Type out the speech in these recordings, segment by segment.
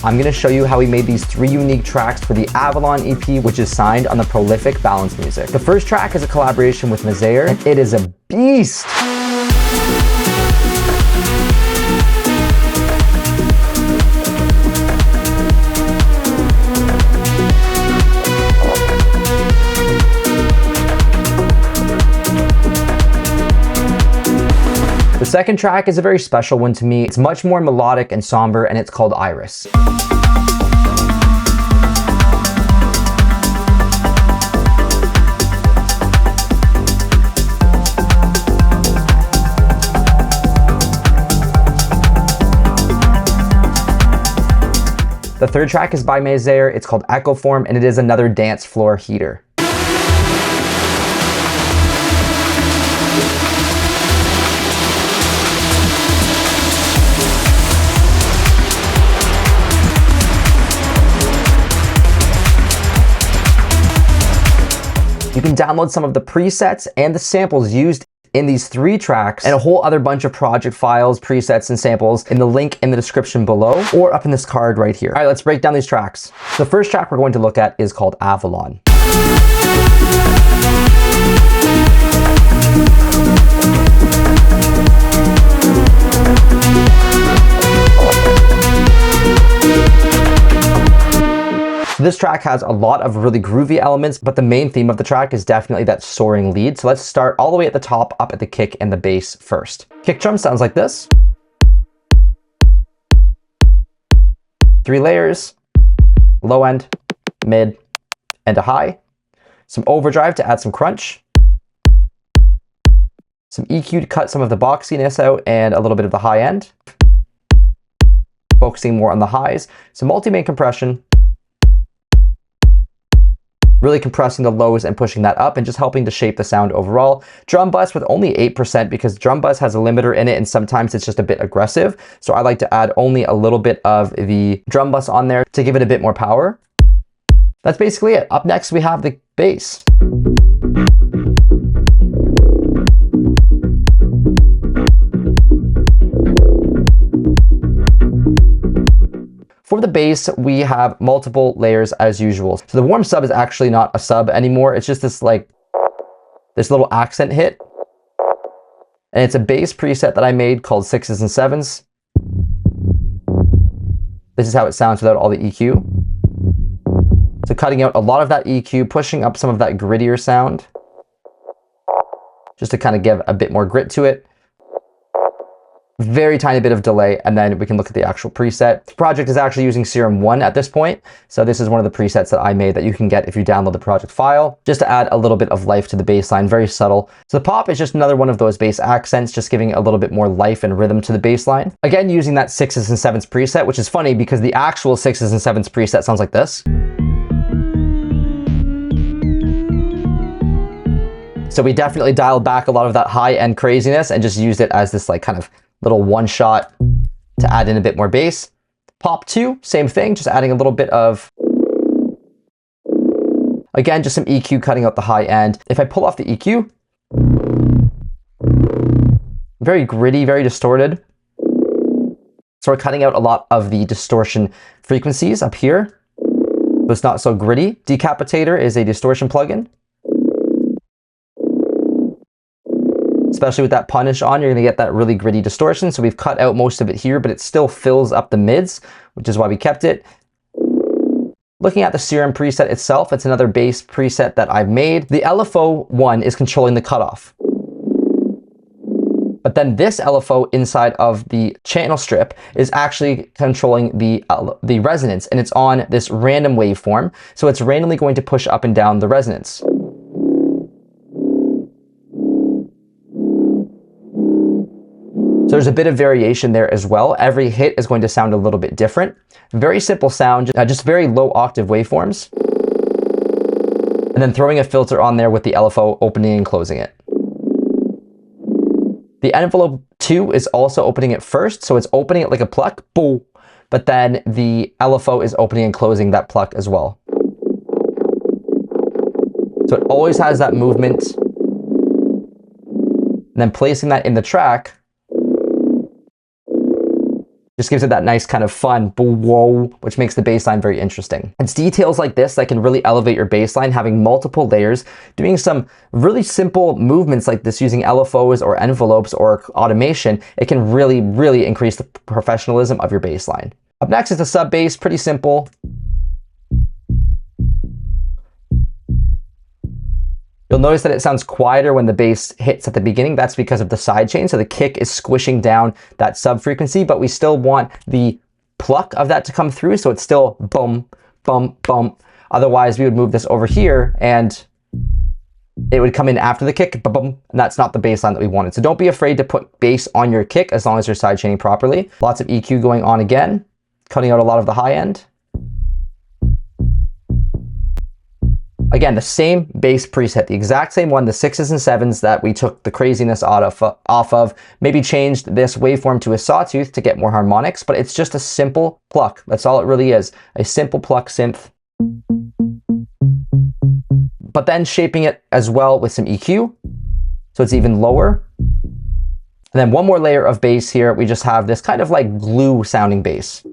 I'm gonna show you how we made these 3 unique tracks for the AVALON EP, which is signed on the prolific Balance Music. The first track is a collaboration with Mazair, and it is a beast. The second track is a very special one to me. It's much more melodic and somber, and it's called Iris. The third track is by Mazair. It's called ECHOFORM, and it is another dance floor heater. You can download some of the presets and the samples used in these 3 tracks and a whole other bunch of project files, presets, and samples in the link in the description below or up in this card right here. All right, let's break down these tracks. The first track we're going to look at is called AVALON. This track has a lot of really groovy elements, but the main theme of the track is definitely that soaring lead. So let's start all the way at the top, up at the kick and the bass first. Kick drum sounds like this. 3 layers, low end, mid, and a high. Some overdrive to add some crunch. Some EQ to cut some of the boxiness out and a little bit of the high end. Focusing more on the highs. Some multi-main compression. Really compressing the lows and pushing that up and just helping to shape the sound overall. Drum bus with only 8% because drum bus has a limiter in it and sometimes it's just a bit aggressive. So I like to add only a little bit of the drum bus on there to give it a bit more power. That's basically it. Up next we have the bass. For the bass, we have multiple layers as usual. So the warm sub is actually not a sub anymore. It's just this little accent hit. And it's a bass preset that I made called 6s and 7s. This is how it sounds without all the EQ. So cutting out a lot of that EQ, pushing up some of that grittier sound, just to kind of give a bit more grit to it. Very tiny bit of delay, and then we can look at the actual preset. The project is actually using Serum 1 at this point, so this is one of the presets that I made that you can get if you download the project file, just to add a little bit of life to the bass line, very subtle. So the pop is just another one of those bass accents, just giving a little bit more life and rhythm to the bass line. Again, using that 6s and 7s preset, which is funny because the actual 6s and 7s preset sounds like this. So we definitely dialed back a lot of that high-end craziness and just used it as this kind of little one shot to add in a bit more bass. Pop 2, same thing, just adding a little bit of, again, just some EQ cutting out the high end. If I pull off the EQ, very gritty, very distorted. So we're cutting out a lot of the distortion frequencies up here, but it's not so gritty. Decapitator is a distortion plugin. Especially with that punish on, you're gonna get that really gritty distortion. So we've cut out most of it here, but it still fills up the mids, which is why we kept it. Looking at the Serum preset itself, it's another bass preset that I've made. The LFO one is controlling the cutoff. But then this LFO inside of the channel strip is actually controlling the resonance, and it's on this random waveform. So it's randomly going to push up and down the resonance. So there's a bit of variation there as well. Every hit is going to sound a little bit different. Very simple sound, just very low octave waveforms. And then throwing a filter on there with the LFO opening and closing it. The envelope 2 is also opening it first, so it's opening it like a pluck, boo, but then the LFO is opening and closing that pluck as well. So it always has that movement. And then placing that in the track Just gives it that nice kind of fun whoa, which makes the bass line very interesting. It's details like this that can really elevate your bass line, having multiple layers, doing some really simple movements like this using LFOs or envelopes or automation. It can really, really increase the professionalism of your bass line. Up next is the sub bass, pretty simple. You'll notice that it sounds quieter when the bass hits at the beginning. That's because of the sidechain. So the kick is squishing down that sub frequency, but we still want the pluck of that to come through. So it's still boom, boom, boom. Otherwise we would move this over here and it would come in after the kick, boom, and that's not the bass line that we wanted. So don't be afraid to put bass on your kick as long as you're sidechaining properly. Lots of EQ going on again, cutting out a lot of the high end. Again, the same bass preset, the exact same one, the 6s and 7s that we took the craziness off of, maybe changed this waveform to a sawtooth to get more harmonics, but it's just a simple pluck. That's all it really is, a simple pluck synth. But then shaping it as well with some EQ, so it's even lower. And then one more layer of bass here, we just have this kind of like glue sounding bass.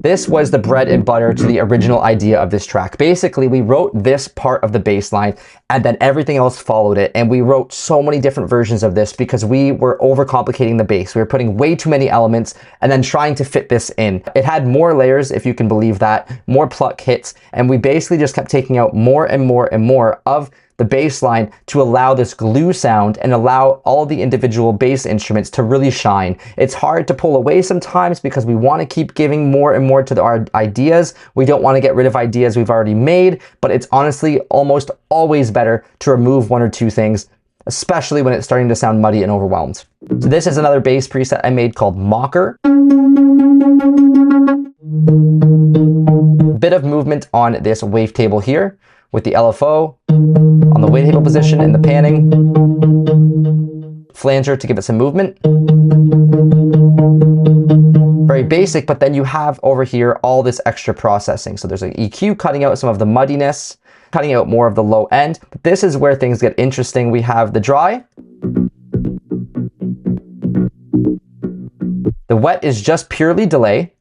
This was the bread and butter to the original idea of this track. Basically, we wrote this part of the bass line and then everything else followed it. And we wrote so many different versions of this because we were overcomplicating the bass. We were putting way too many elements and then trying to fit this in. It had more layers, if you can believe that, more pluck hits. And we basically just kept taking out more and more and more of the bass line to allow this glue sound and allow all the individual bass instruments to really shine. It's hard to pull away sometimes because we want to keep giving more and more to our ideas. We don't want to get rid of ideas we've already made, but it's honestly almost always better to remove one or two things, especially when it's starting to sound muddy and overwhelmed. So this is another bass preset I made called Mocker. Bit of movement on this wavetable here with the LFO on the wavetable position and the panning. Flanger to give it some movement. Very basic, but then you have over here all this extra processing. So there's an EQ cutting out some of the muddiness, cutting out more of the low end. But this is where things get interesting. We have the dry. The wet is just purely delay,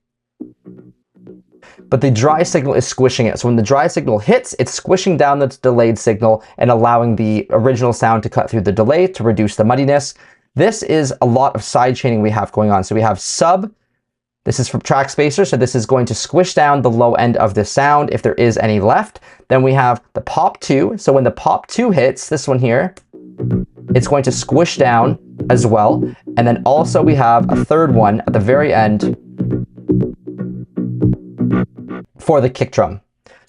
but the dry signal is squishing it. So when the dry signal hits, it's squishing down the delayed signal and allowing the original sound to cut through the delay to reduce the muddiness. This is a lot of side chaining we have going on. So we have sub, this is from track spacer, so this is going to squish down the low end of the sound if there is any left. Then we have the pop 2. So when the pop 2 hits, this one here, it's going to squish down as well. And then also we have a third one at the very end for the kick drum.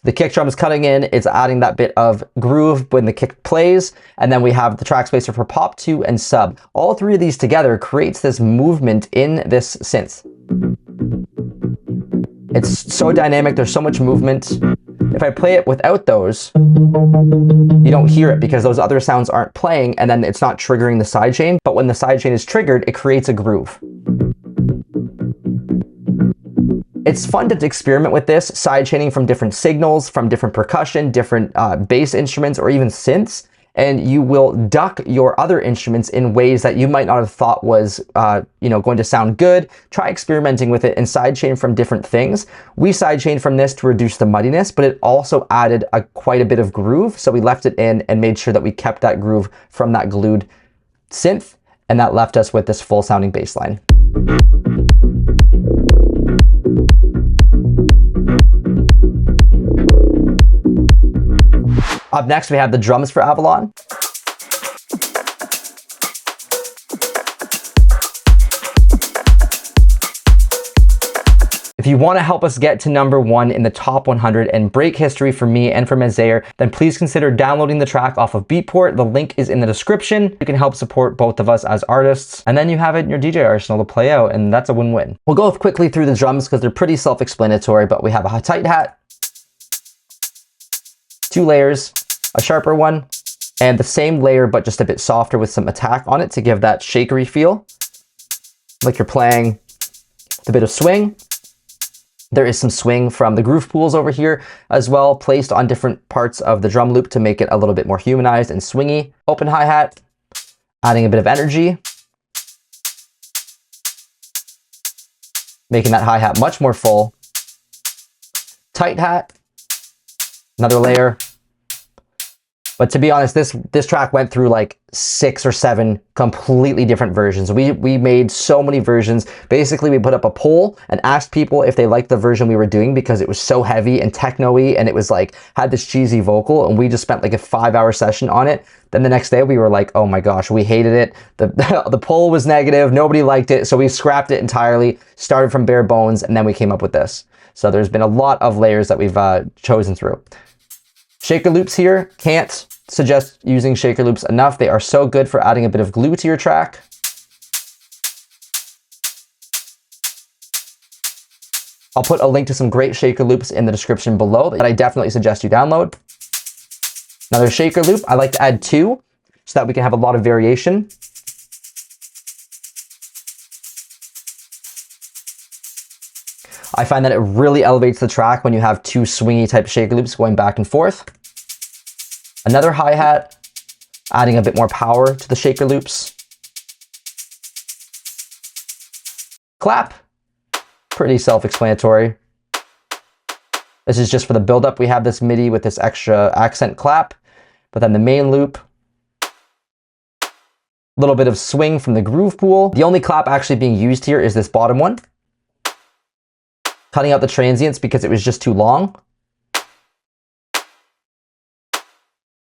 The kick drum is cutting in, it's adding that bit of groove when the kick plays, and then we have the track spacer for pop 2 and sub. All three of these together creates this movement in this synth. It's so dynamic, there's so much movement. If I play it without those, you don't hear it because those other sounds aren't playing and then it's not triggering the sidechain, but when the sidechain is triggered, it creates a groove. It's fun to experiment with this, sidechaining from different signals, from different percussion, different bass instruments, or even synths, and you will duck your other instruments in ways that you might not have thought was going to sound good. Try experimenting with it and sidechain from different things. We sidechained from this to reduce the muddiness, but it also added quite a bit of groove, so we left it in and made sure that we kept that groove from that glued synth, and that left us with this full sounding bass line. Up next, we have the drums for AVALON. If you want to help us get to #1 in the top 100 and break history for me and for Mazair, then please consider downloading the track off of Beatport. The link is in the description. You can help support both of us as artists, and then you have it in your DJ arsenal to play out, and that's a win-win. We'll go quickly through the drums because they're pretty self-explanatory, but we have a tight hat, 2 layers, a sharper one, and the same layer but just a bit softer with some attack on it to give that shakery feel, like you're playing with a bit of swing. There is some swing from the groove pools over here as well, placed on different parts of the drum loop to make it a little bit more humanized and swingy. Open hi-hat, adding a bit of energy. making that hi-hat much more full. Tight hat, another layer. But to be honest, this track went through like 6 or 7 completely different versions. We made so many versions. Basically, we put up a poll and asked people if they liked the version we were doing because it was so heavy and techno-y and it was like, had this cheesy vocal, and we just spent like a 5-hour session on it. Then the next day we were like, oh my gosh, we hated it. The poll was negative, nobody liked it, so we scrapped it entirely, started from bare bones, and then we came up with this. So there's been a lot of layers that we've chosen through. Shaker loops here, can't suggest using shaker loops enough. They are so good for adding a bit of glue to your track. I'll put a link to some great shaker loops in the description below that I definitely suggest you download. Another shaker loop, I like to add 2 so that we can have a lot of variation. I find that it really elevates the track when you have 2 swingy type shaker loops going back and forth. Another hi-hat, adding a bit more power to the shaker loops. Clap, pretty self-explanatory. This is just for the build-up. We have this MIDI with this extra accent clap, but then the main loop, a little bit of swing from the groove pool. The only clap actually being used here is this bottom one. Cutting out the transients because it was just too long.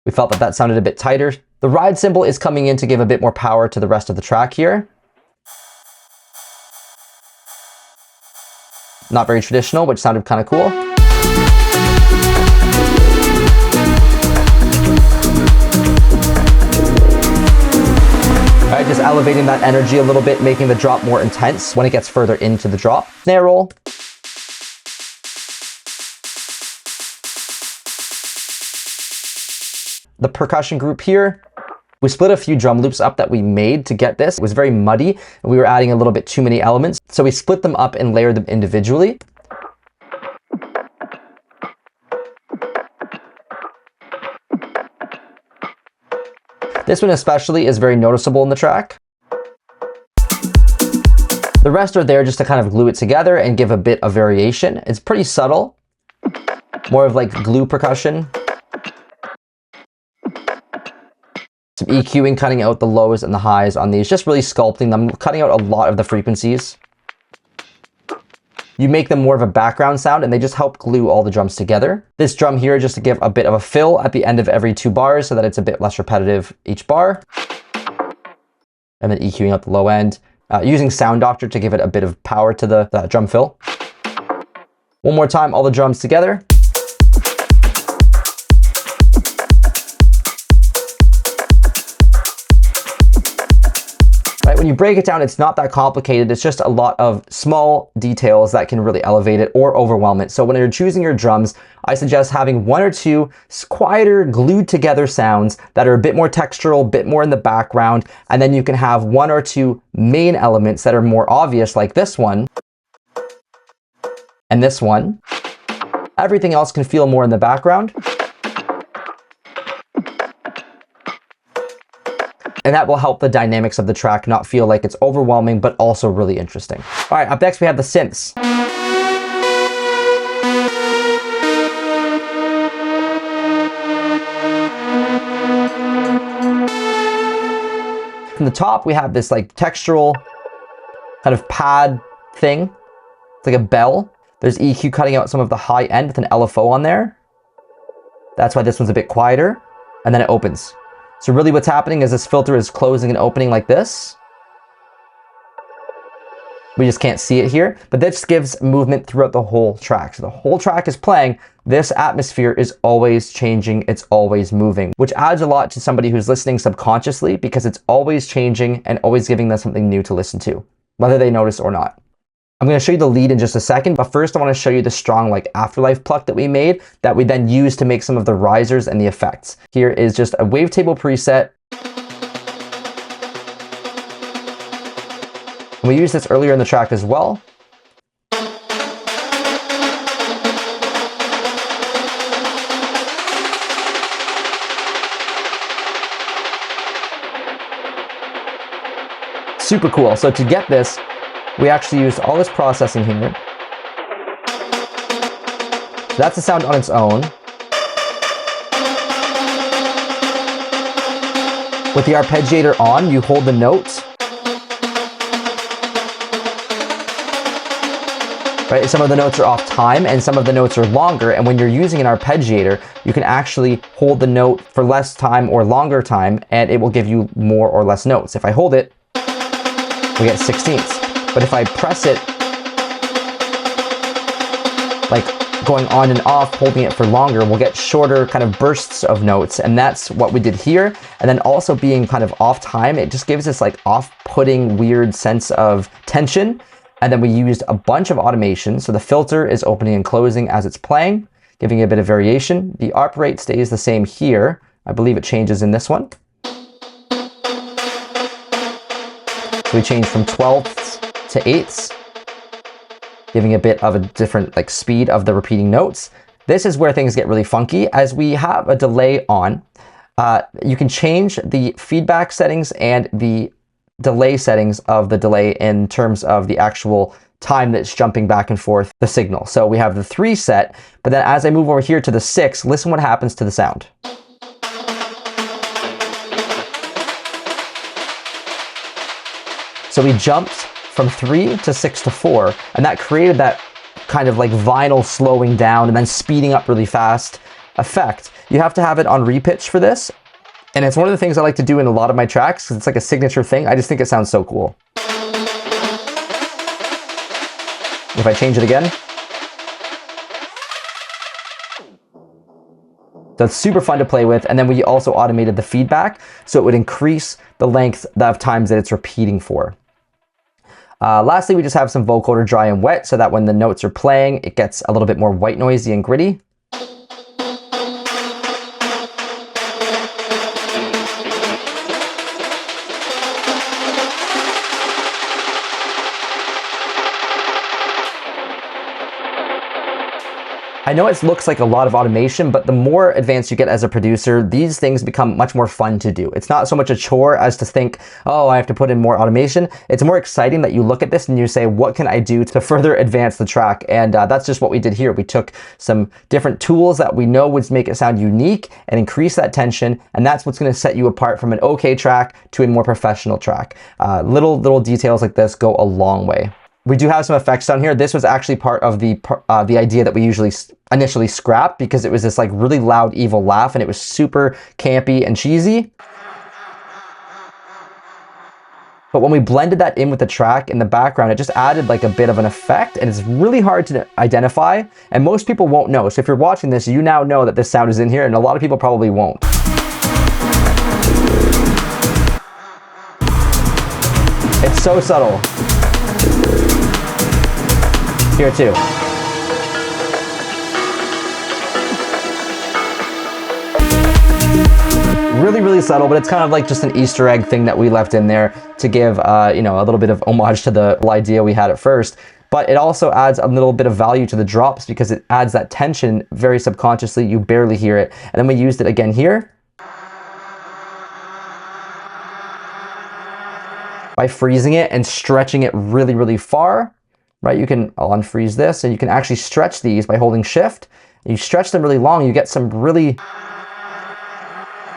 We felt that sounded a bit tighter. The ride cymbal is coming in to give a bit more power to the rest of the track here. Not very traditional, which sounded kind of cool. All right, just elevating that energy a little bit, making the drop more intense when it gets further into the drop. Snare roll. The percussion group here, we split a few drum loops up that we made to get this. It was very muddy, and we were adding a little bit too many elements. So we split them up and layered them individually. This one especially is very noticeable in the track. The rest are there just to kind of glue it together and give a bit of variation. It's pretty subtle, more of like glue percussion. Some EQing, cutting out the lows and the highs on these, just really sculpting them, cutting out a lot of the frequencies. You make them more of a background sound and they just help glue all the drums together. This drum here just to give a bit of a fill at the end of every 2 bars so that it's a bit less repetitive each bar. And then EQing out the low end. Using Sound Doctor to give it a bit of power to the drum fill. One more time, all the drums together. When you break it down, it's not that complicated. It's just a lot of small details that can really elevate it or overwhelm it. So when you're choosing your drums, I suggest having 1 or 2 quieter, glued together sounds that are a bit more textural, a bit more in the background. And then you can have 1 or 2 main elements that are more obvious, like this one and this one. Everything else can feel more in the background. And that will help the dynamics of the track not feel like it's overwhelming, but also really interesting. All right, up next we have the synths. From the top, we have this like textural kind of pad thing. It's like a bell. There's EQ cutting out some of the high end with an LFO on there. That's why this one's a bit quieter. And then it opens. So really what's happening is this filter is closing and opening like this. We just can't see it here, but this gives movement throughout the whole track. So the whole track is playing, this atmosphere is always changing, it's always moving, which adds a lot to somebody who's listening subconsciously because it's always changing and always giving them something new to listen to, whether they notice or not. I'm going to show you the lead in just a second, but first I want to show you the strong like afterlife pluck that we made that we then used to make some of the risers and the effects. Here is just a wavetable preset. And we used this earlier in the track as well. Super cool. So to get this, we actually used all this processing here. So that's the sound on its own. With the arpeggiator on, you hold the notes. Right? Some of the notes are off time and some of the notes are longer, and when you're using an arpeggiator, you can actually hold the note for less time or longer time and it will give you more or less notes. If I hold it, we get 16ths. But if I press it, like going on and off, holding it for longer, we'll get shorter kind of bursts of notes, and that's what we did here. And then also being kind of off time, it just gives this like off-putting weird sense of tension. And then we used a bunch of automation. So the filter is opening and closing as it's playing, giving it a bit of variation. The ARP rate stays the same here. I believe it changes in this one. So we changed from 12ths to 8ths, giving a bit of a different like speed of the repeating notes. This is where things get really funky. As we have a delay on, you can change the feedback settings and the delay settings of the delay in terms of the actual time that's jumping back and forth the signal. So we have the 3 set, but then as I move over here to the 6, listen what happens to the sound. So we jumped from 3 to 6 to 4, and that created that kind of like vinyl slowing down and then speeding up really fast effect. You have to have it on repitch for this. And it's one of the things I like to do in a lot of my tracks because it's like a signature thing. I just think it sounds so cool. If I change it again. That's super fun to play with. And then we also automated the feedback so it would increase the length of times that it's repeating for. Lastly, we just have some vocoder dry and wet so that when the notes are playing, it gets a little bit more white noisy and gritty. I know it looks like a lot of automation, but the more advanced you get as a producer, these things become much more fun to do. It's not so much a chore as to think, oh, I have to put in more automation. It's more exciting that you look at this and you say, what can I do to further advance the track? And that's just what we did here. We took some different tools that we know would make it sound unique and increase that tension. And that's what's going to set you apart from an okay track to a more professional track. Little details like this go a long way. We do have some effects down here. This was actually part of the idea that we usually initially scrapped because it was this like really loud, evil laugh and it was super campy and cheesy. But when we blended that in with the track in the background, it just added like a bit of an effect and it's really hard to identify and most people won't know. So if you're watching this, you now know that this sound is in here and a lot of people probably won't. It's so subtle. Here too. Really subtle, but it's kind of like just an Easter egg thing that we left in there to give, you know, a little bit of homage to the idea we had at first. But it also adds a little bit of value to the drops because it adds that tension very subconsciously. You barely hear it. And then we used it again here by freezing it and stretching it really far. Right, I'll unfreeze this and you can actually stretch these by holding shift. You stretch them really long, you get some really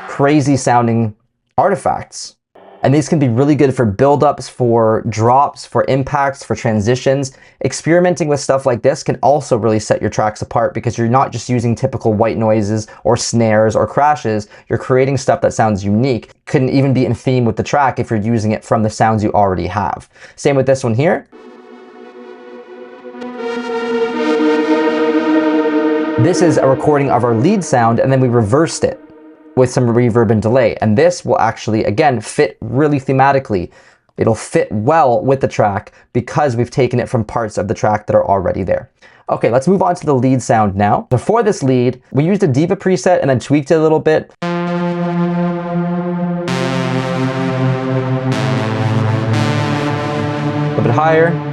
crazy sounding artifacts. And these can be really good for buildups, for drops, for impacts, for transitions. Experimenting with stuff like this can also really set your tracks apart because you're not just using typical white noises or snares or crashes. You're creating stuff that sounds unique. Couldn't even be in theme with the track if you're using it from the sounds you already have. Same with this one here. This is a recording of our lead sound and then we reversed it with some reverb and delay. And this will actually, again, fit really thematically. It'll fit well with the track because we've taken it from parts of the track that are already there. Okay, let's move on to the lead sound now. So for this lead, we used a diva preset and then tweaked it a little bit. A little bit higher.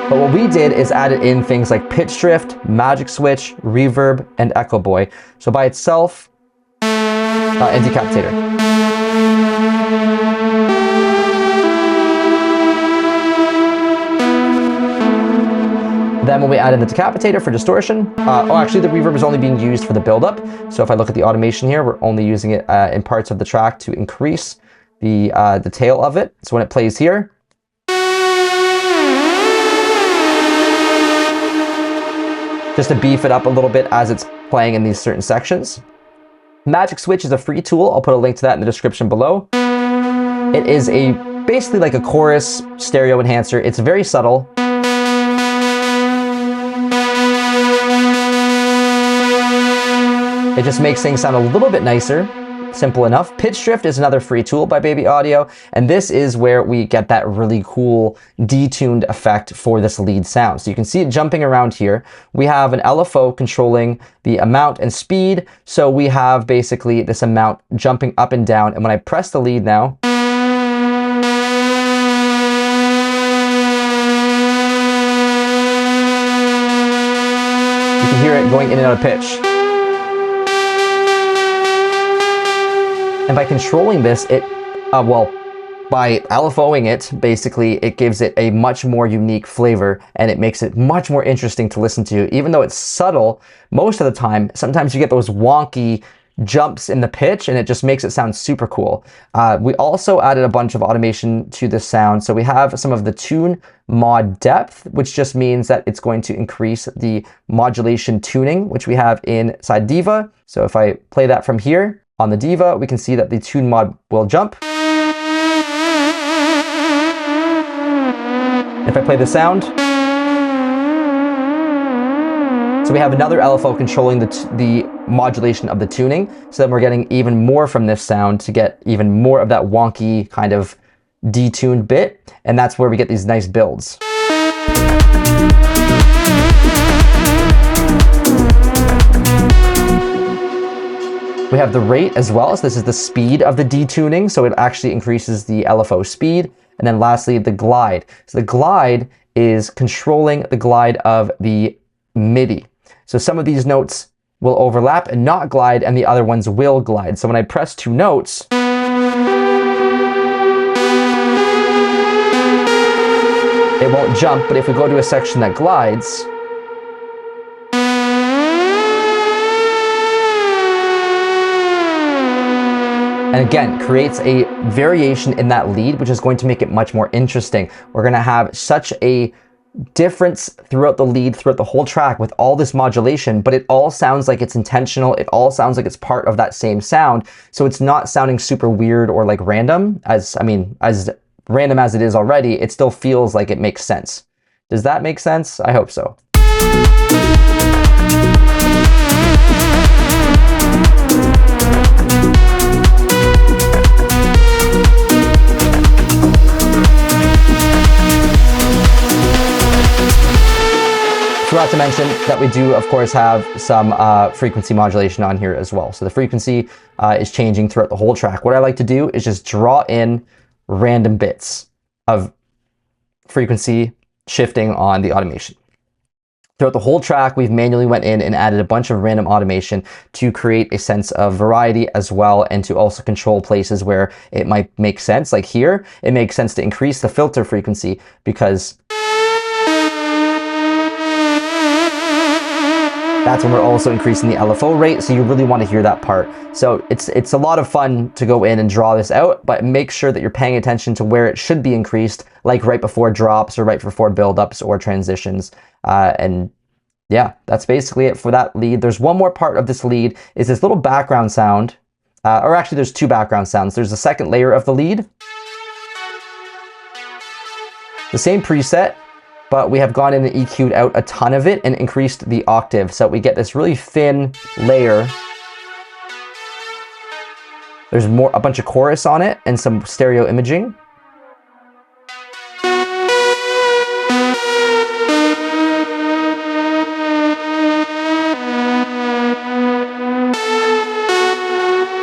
But what we did is added in things like pitch drift, magic switch, reverb, and echo boy. So by itself, and decapitator. Then when we add in the decapitator for distortion, actually the reverb is only being used for the buildup. So if I look at the automation here, we're only using it in parts of the track to increase the tail of it. So when it plays here, just to beef it up a little bit as it's playing in these certain sections. Magic Switch is a free tool. I'll put a link to that in the description below. It is basically like a chorus stereo enhancer. It's very subtle. It just makes things sound a little bit nicer. Simple enough. Pitch Drift is another free tool by Baby Audio, and this is where we get that really cool detuned effect for this lead sound. So you can see it jumping around here. We have an LFO controlling the amount and speed, so we have basically this amount jumping up and down, and when I press the lead now, you can hear it going in and out of pitch. And by controlling this, by LFOing it, basically, it gives it a much more unique flavor, and it makes it much more interesting to listen to. Even though it's subtle, most of the time, sometimes you get those wonky jumps in the pitch, and it just makes it sound super cool. We also added a bunch of automation to this sound. So we have some of the tune mod depth, which just means that it's going to increase the modulation tuning, which we have inside Diva. So if I play that from here, on the Diva, we can see that the tune mod will jump. If I play the sound, so we have another LFO controlling the modulation of the tuning, so then we're getting even more from this sound to get even more of that wonky kind of detuned bit, and that's where we get these nice builds. We have the rate as well, so this is the speed of the detuning, so it actually increases the LFO speed. And then lastly, the glide. So the glide is controlling the glide of the MIDI. So some of these notes will overlap and not glide, and the other ones will glide. So when I press two notes, it won't jump, but if we go to a section that glides, and again, creates a variation in that lead, which is going to make it much more interesting. We're going to have such a difference throughout the lead, throughout the whole track with all this modulation, but it all sounds like it's intentional. It all sounds like it's part of that same sound. So it's not sounding super weird or like random, as random as it is already, it still feels like it makes sense. Does that make sense? I hope so. Forgot to mention that we do, of course, have some frequency modulation on here as well. So the frequency is changing throughout the whole track. What I like to do is just draw in random bits of frequency shifting on the automation. Throughout the whole track, we've manually went in and added a bunch of random automation to create a sense of variety as well, and to also control places where it might make sense. Like here, it makes sense to increase the filter frequency because that's when we're also increasing the LFO rate, so you really want to hear that part. So it's a lot of fun to go in and draw this out, but make sure that you're paying attention to where it should be increased, like right before drops or right before buildups or transitions. And yeah, that's basically it for that lead. There's one more part of this lead, is this little background sound, or actually there's two background sounds. There's the second layer of the lead, the same preset, but we have gone in and EQ'd out a ton of it and increased the octave. So we get this really thin layer. There's a bunch of chorus on it and some stereo imaging.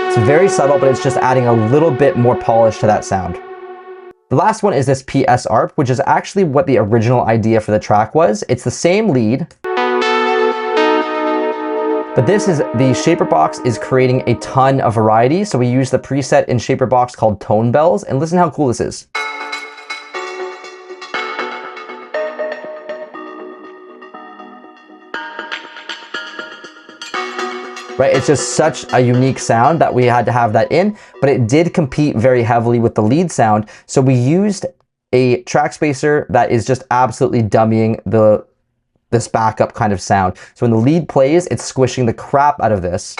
It's very subtle, but it's just adding a little bit more polish to that sound. The last one is this PS ARP, which is actually what the original idea for the track was. It's the same lead, but this is the Shaper Box is creating a ton of variety. So we use the preset in Shaper Box called Tone Bells, and listen how cool this is. right? It's just such a unique sound that we had to have that in, but it did compete very heavily with the lead sound. So we used a track spacer that is just absolutely dummying this backup kind of sound. So when the lead plays, it's squishing the crap out of this.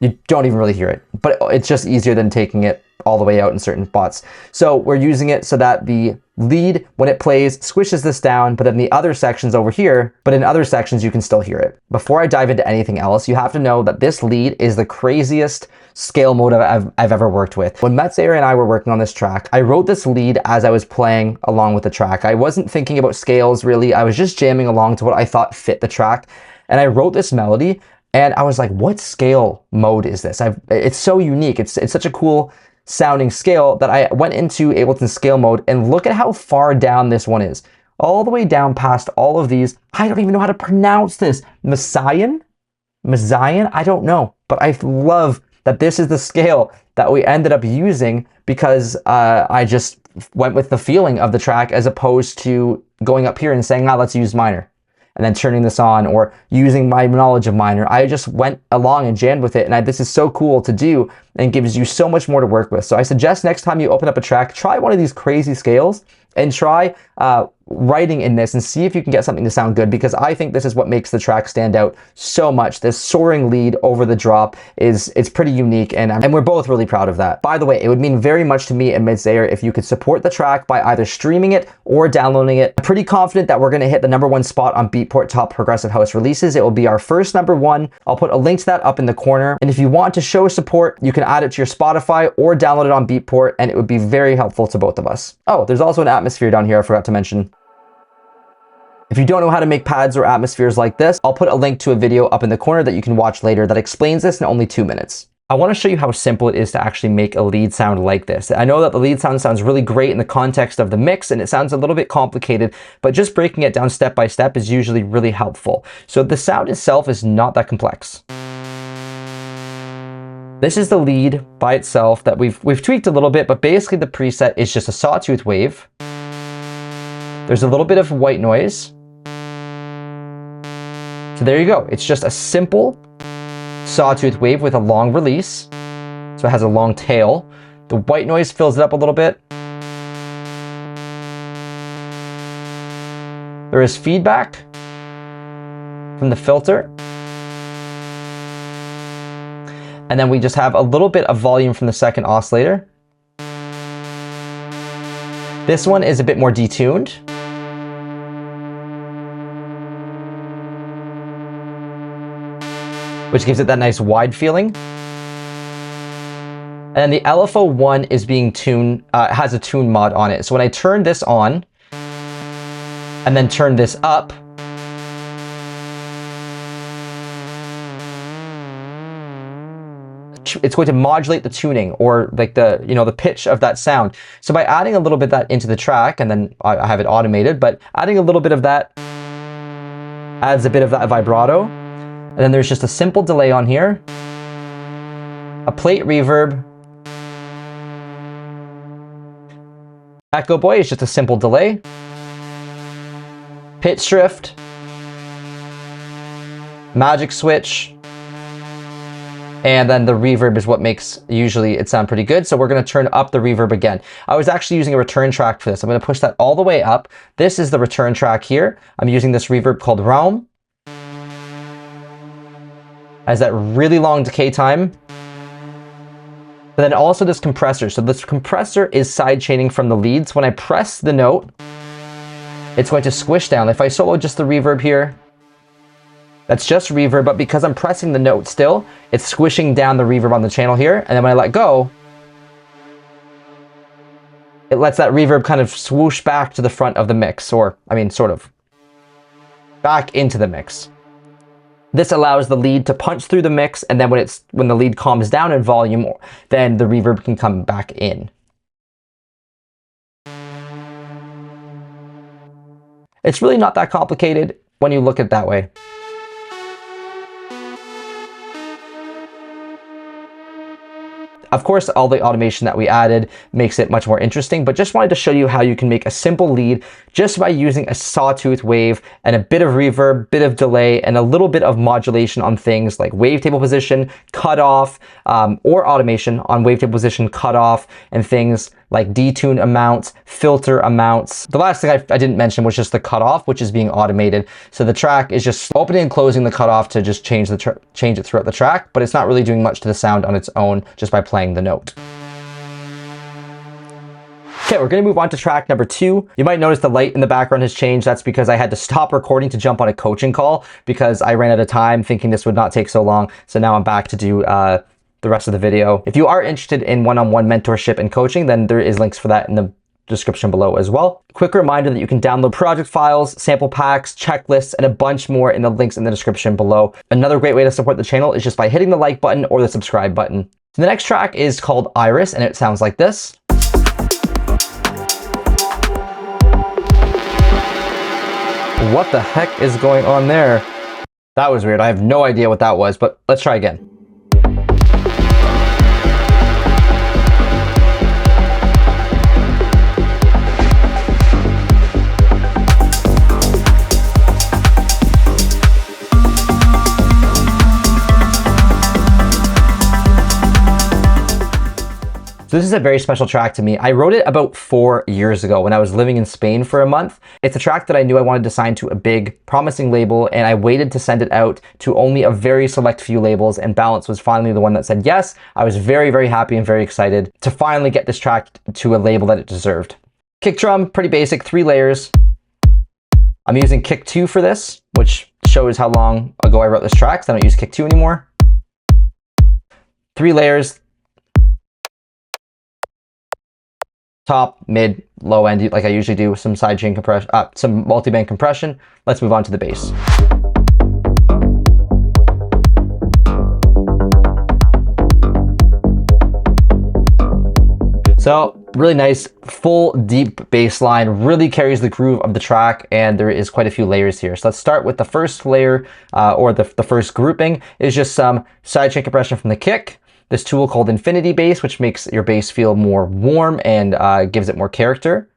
You don't even really hear it, but it's just easier than taking it all the way out in certain spots. So we're using it so that the lead, when it plays, squishes this down, but then the other sections over here, but in other sections, you can still hear it. Before I dive into anything else, you have to know that this lead is the craziest scale mode I've ever worked with. When Metzayer and I were working on this track, I wrote this lead as I was playing along with the track. I wasn't thinking about scales really. I was just jamming along to what I thought fit the track. And I wrote this melody and I was like, what scale mode is this? It's so unique. It's such a cool sounding scale that I went into Ableton scale mode, and look at how far down this one is. All the way down past all of these. I don't even know how to pronounce this. Messiaen? I don't know. But I love that this is the scale that we ended up using because I just went with the feeling of the track as opposed to going up here and saying, let's use minor, and then turning this on or using my knowledge of minor. I just went along and jammed with it, and this is so cool to do and gives you so much more to work with. So I suggest next time you open up a track, try one of these crazy scales and try writing in this and see if you can get something to sound good, because I think this is what makes the track stand out so much. This soaring lead over the drop it's pretty unique, and we're both really proud of that. By the way, it would mean very much to me and Metzayer if you could support the track by either streaming it or downloading it. I'm pretty confident that we're going to hit the #1 spot on Beatport Top Progressive House Releases. It will be our first #1. I'll put a link to that up in the corner, and if you want to show support, you can add it to your Spotify or download it on Beatport, and it would be very helpful to both of us. Oh, there's also an atmosphere down here I forgot to mention. If you don't know how to make pads or atmospheres like this, I'll put a link to a video up in the corner that you can watch later that explains this in only 2 minutes. I want to show you how simple it is to actually make a lead sound like this. I know that the lead sound sounds really great in the context of the mix, and it sounds a little bit complicated, but just breaking it down step by step is usually really helpful. So the sound itself is not that complex. This is the lead by itself that we've tweaked a little bit, but basically the preset is just a sawtooth wave. There's a little bit of white noise. So there you go. It's just a simple sawtooth wave with a long release. So it has a long tail. The white noise fills it up a little bit. There is feedback from the filter. And then we just have a little bit of volume from the second oscillator. This one is a bit more detuned. Which gives it that nice wide feeling. And then the LFO1 is being tuned, has a tune mod on it. So when I turn this on and then turn this up, it's going to modulate the tuning, or like the pitch of that sound. So by adding a little bit of that into the track, and then I have it automated, but adding a little bit of that adds a bit of that vibrato. And then there's just a simple delay on here, a plate reverb. Echo Boy is just a simple delay. Pitch drift. Magic switch. And then the reverb is what makes usually it sound pretty good. So we're going to turn up the reverb again. I was actually using a return track for this. I'm going to push that all the way up. This is the return track here. I'm using this reverb called Realm. Has that really long decay time. But then also this compressor. So this compressor is side chaining from the leads. When I press the note, it's going to squish down. If I solo just the reverb here, that's just reverb, but because I'm pressing the note still, it's squishing down the reverb on the channel here. And then when I let go, it lets that reverb kind of swoosh back to the front of the mix, or I mean, sort of back into the mix. This allows the lead to punch through the mix, and then when the lead calms down in volume, then the reverb can come back in. It's really not that complicated when you look at it that way. Of course, all the automation that we added makes it much more interesting, but just wanted to show you how you can make a simple lead just by using a sawtooth wave and a bit of reverb, bit of delay, and a little bit of modulation on things like wavetable position, cutoff, or automation on wavetable position, cutoff, and things like detune amounts, filter amounts. The last thing I didn't mention was just the cutoff, which is being automated. So the track is just opening and closing the cutoff to just change it throughout the track, but it's not really doing much to the sound on its own just by playing the note. Okay, we're gonna move on to track number 2. You might notice the light in the background has changed. That's because I had to stop recording to jump on a coaching call because I ran out of time thinking this would not take so long. So now I'm back to do the rest of the video. If you are interested in one-on-one mentorship and coaching, then there is links for that in the description below as well. Quick reminder that you can download project files, sample packs, checklists, and a bunch more in the links in the description below. Another great way to support the channel is just by hitting the like button or the subscribe button. So the next track is called Iris, and it sounds like this. What the heck is going on there? That was weird. I have no idea what that was, but let's try again. So this is a very special track to me. I wrote it about 4 years ago when I was living in Spain for a month. It's a track that I knew I wanted to sign to a big, promising label, and I waited to send it out to only a very select few labels, and Balance was finally the one that said yes. I was very, very happy and very excited to finally get this track to a label that it deserved. Kick drum, pretty basic, 3 layers. I'm using kick 2 for this, which shows how long ago I wrote this track, so I don't use kick 2 anymore. 3 layers. Top, mid, low end, like I usually do, some sidechain compression, some multi-band compression. Let's move on to the bass. So really nice, full, deep bass line, really carries the groove of the track, and there is quite a few layers here. So let's start with the first layer, or the first grouping is just some sidechain compression from the kick. This tool called Infinity Bass, which makes your bass feel more warm and gives it more character.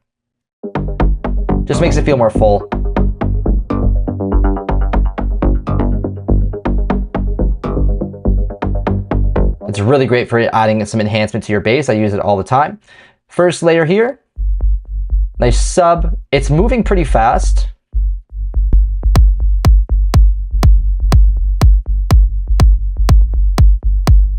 Just makes it feel more full. It's really great for adding some enhancement to your bass. I use it all the time. First layer here, nice sub. It's moving pretty fast.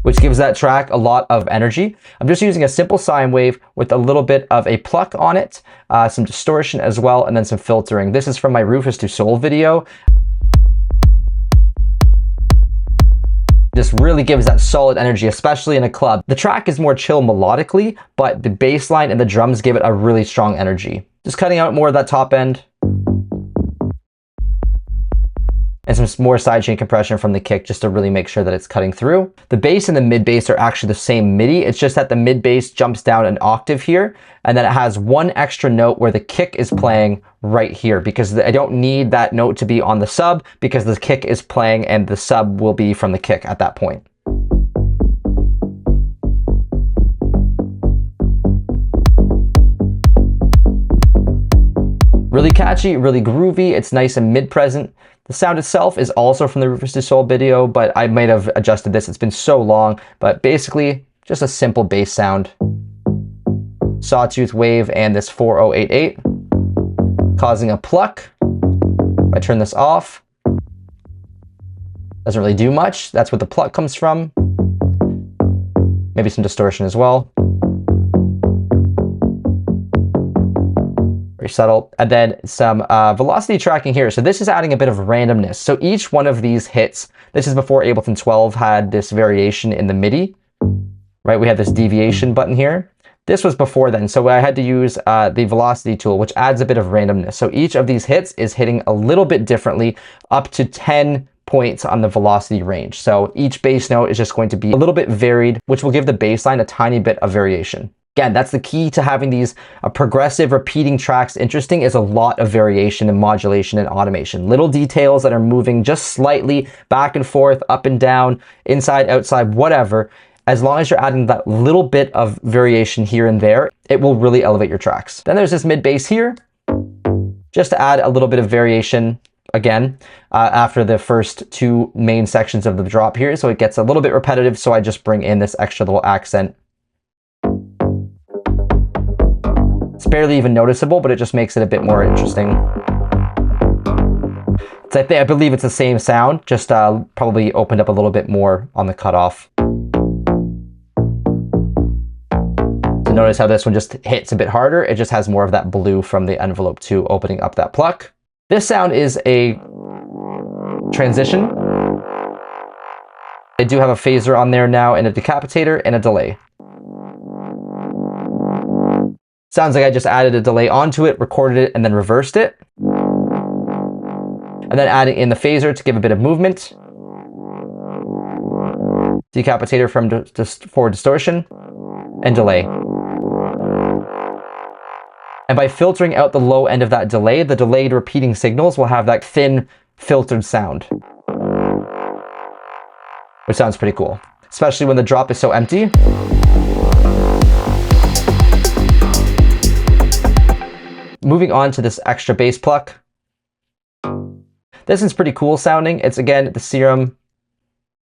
Which gives that track a lot of energy. I'm just using a simple sine wave with a little bit of a pluck on it, some distortion as well, and then some filtering. This is from my Rufus Du Sol video. This really gives that solid energy, especially in a club. The track is more chill melodically, but the bass line and the drums give it a really strong energy. Just cutting out more of that top end. And some more sidechain compression from the kick just to really make sure that it's cutting through. The bass and the mid bass are actually the same MIDI. It's just that the mid bass jumps down an octave here, and then it has one extra note where the kick is playing right here, because I don't need that note to be on the sub because the kick is playing and the sub will be from the kick at that point. Really catchy, really groovy. It's nice and mid-present. The sound itself is also from the Rufus Du Sol video, but I might have adjusted this. It's been so long, but basically just a simple bass sound. Sawtooth wave and this 4088, causing a pluck. If I turn this off, doesn't really do much. That's what the pluck comes from. Maybe some distortion as well. Very subtle. And then some velocity tracking here. So this is adding a bit of randomness. So each one of these hits, this is before Ableton 12 had this variation in the MIDI, right? We had this deviation button here. This was before then. So I had to use the velocity tool, which adds a bit of randomness. So each of these hits is hitting a little bit differently, up to 10 points on the velocity range. So each bass note is just going to be a little bit varied, which will give the bass line a tiny bit of variation. Again, that's the key to having these progressive repeating tracks interesting, is a lot of variation and modulation and automation. Little details that are moving just slightly back and forth, up and down, inside, outside, whatever. As long as you're adding that little bit of variation here and there, it will really elevate your tracks. Then there's this mid bass here. just to add a little bit of variation again after the first two main sections of the drop here. So it gets a little bit repetitive. So I just bring in this extra little accent. It's barely even noticeable, but it just makes it a bit more interesting. So I believe it's the same sound, just probably opened up a little bit more on the cutoff. So notice how this one just hits a bit harder. It just has more of that blue from the envelope too, opening up that pluck. This sound is a transition. I do have a phaser on there now and a decapitator and a delay. Sounds like I just added a delay onto it, recorded it, and then reversed it. And then adding in the phaser to give a bit of movement. Decapitator for distortion, and delay. And by filtering out the low end of that delay, the delayed repeating signals will have that thin, filtered sound. Which sounds pretty cool, especially when the drop is so empty. Moving on to this extra bass pluck. This is pretty cool sounding. It's again the Serum,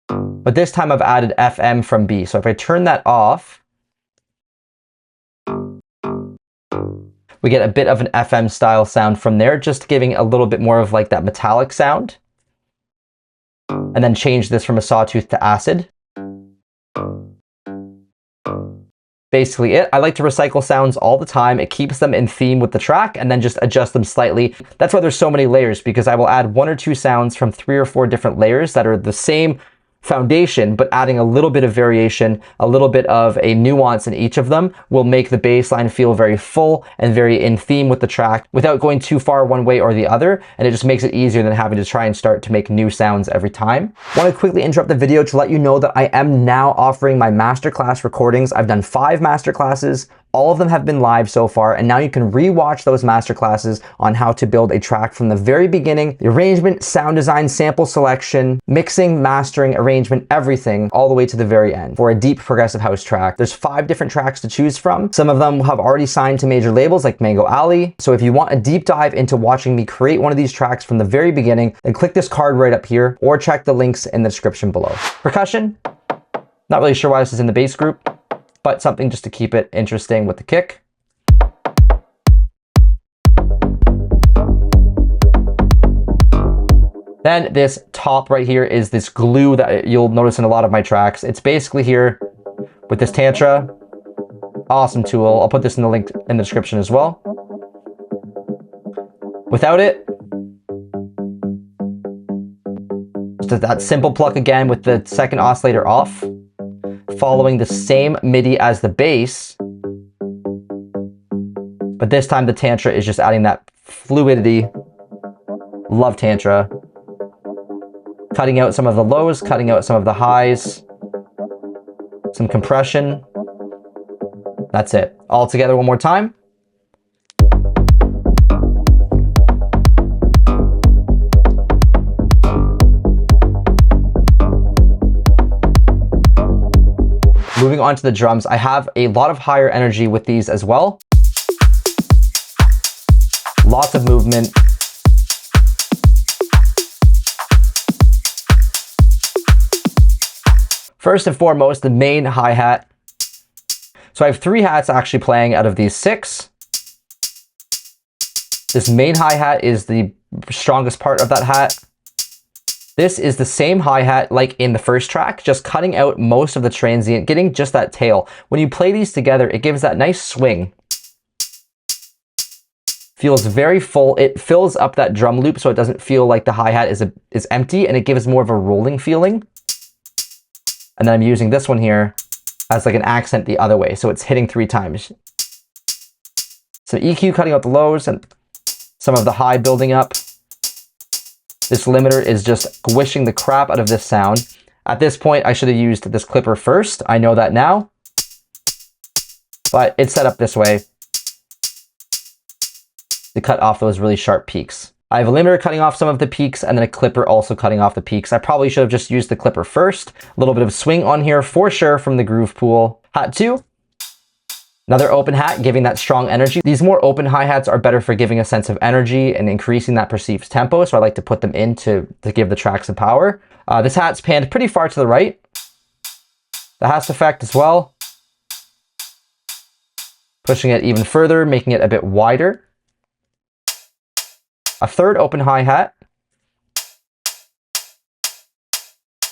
but this time I've added FM from B. So if I turn that off, we get a bit of an FM style sound from there, just giving a little bit more of like that metallic sound. And then change this from a sawtooth to acid. Basically it. I like to recycle sounds all the time. It keeps them in theme with the track and then just adjust them slightly. That's why there's so many layers, because I will add 1 or 2 sounds from 3 or 4 different layers that are the same foundation, but adding a little bit of variation, a little bit of a nuance in each of them will make the bass line feel very full and very in theme with the track without going too far one way or the other. And it just makes it easier than having to try and start to make new sounds every time. I want to quickly interrupt the video to let you know that I am now offering my masterclass recordings. I've done 5 masterclasses. All of them have been live so far, and now you can rewatch those masterclasses on how to build a track from the very beginning, the arrangement, sound design, sample selection, mixing, mastering, arrangement, everything, all the way to the very end for a deep progressive house track. There's 5 different tracks to choose from. Some of them have already signed to major labels like Mango Alley. So if you want a deep dive into watching me create one of these tracks from the very beginning, then click this card right up here or check the links in the description below. Percussion, not really sure why this is in the bass group, but something just to keep it interesting with the kick. Then this top right here is this glue that you'll notice in a lot of my tracks. It's basically here with this Tantra. Awesome tool. I'll put this in the link in the description as well. Without it, just that simple pluck again with the second oscillator off, following the same MIDI as the bass, but this time the Tantra is just adding that fluidity. Love Tantra. Cutting out some of the lows, cutting out some of the highs, some compression. That's it. All together one more time. Moving on to the drums, I have a lot of higher energy with these as well. Lots of movement. First and foremost, the main hi-hat. So I have 3 hats actually playing out of these 6. This main hi-hat is the strongest part of that hat. This is the same hi-hat like in the first track, just cutting out most of the transient, getting just that tail. When you play these together, it gives that nice swing. Feels very full. It fills up that drum loop so it doesn't feel like the hi-hat is empty, and it gives more of a rolling feeling. And then I'm using this one here as like an accent the other way, so it's hitting 3 times. So EQ cutting out the lows and some of the high building up. This limiter is just squishing the crap out of this sound. At this point, I should have used this clipper first. I know that now, but it's set up this way to cut off those really sharp peaks. I have a limiter cutting off some of the peaks and then a clipper also cutting off the peaks. I probably should have just used the clipper first. A little bit of swing on here for sure from the groove pool. Hat 2. Another open hat, giving that strong energy. These more open hi-hats are better for giving a sense of energy and increasing that perceived tempo, so I like to put them in to give the track some power. This hat's panned pretty far to the right. The Hast effect as well. Pushing it even further, making it a bit wider. A third open hi-hat.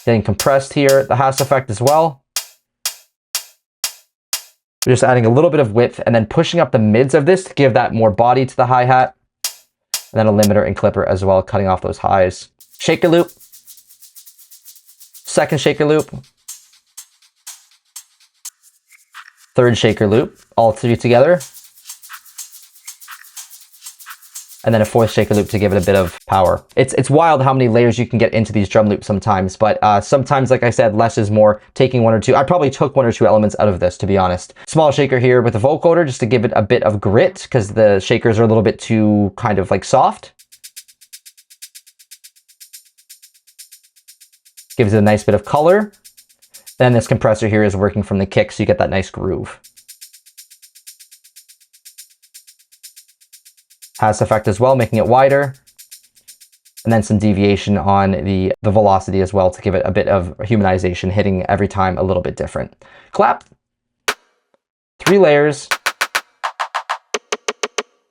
Getting compressed here. The Hast effect as well. We're just adding a little bit of width and then pushing up the mids of this to give that more body to the hi-hat. And then a limiter and clipper as well, cutting off those highs. Shaker loop. Second shaker loop. Third shaker loop, all three together. And then a fourth shaker loop to give it a bit of power. It's wild how many layers you can get into these drum loops sometimes, but sometimes, like I said, less is more, taking one or two. I probably took one or two elements out of this, to be honest. Small shaker here with the vocoder just to give it a bit of grit, because the shakers are a little bit too kind of like soft. Gives it a nice bit of color. Then this compressor here is working from the kick, so you get that nice groove. Has effect as well, making it wider. And then some deviation on the velocity as well to give it a bit of humanization, hitting every time a little bit different. Clap. 3 layers.